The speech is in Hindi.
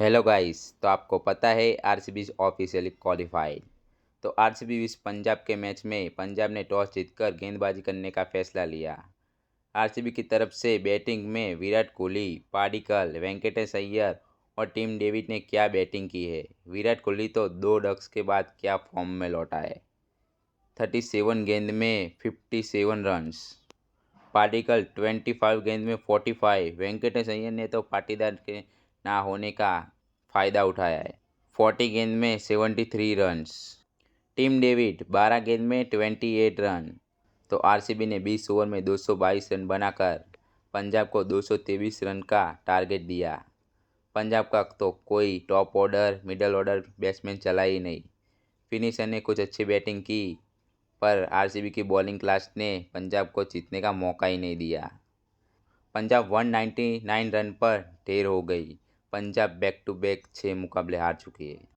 Hello guys. तो आपको पता है आरसीबी ऑफिशियली क्वालिफाइड। तो आरसीबी विस पंजाब के मैच में पंजाब ने टॉस जीतकर गेंदबाजी करने का फैसला लिया। आरसीबी की तरफ से बैटिंग में विराट कोहली, पाडिक्कल, वेंकटेश अय्यर और टीम डेविड ने क्या बैटिंग की है। विराट कोहली तो 2 डक्स के बाद क्या फॉर्म में लौटा है। 37 गेंद में 57 रन्स। पाडिक्कल 25 गेंद में 45। वेंकटेश अय्यर ने तो पाटीदार के ना होने का फ़ायदा उठाया है। 40 गेंद में 73 रन्स। टीम डेविड 12 गेंद में 28 रन। तो आरसीबी ने 20 ओवर में 222 रन बनाकर पंजाब को 223 रन का टारगेट दिया। पंजाब का तो कोई top order middle order batsman चला ही नहीं। फिनिशर ने कुछ अच्छी बैटिंग की, पर आरसीबी की बॉलिंग क्लास ने पंजाब को जीतने का मौका ही नहीं दिया। पंजाब 199 रन पर ढेर हो गई। पंजाब बैक टू बैक 6 मुकाबले हार चुकी है।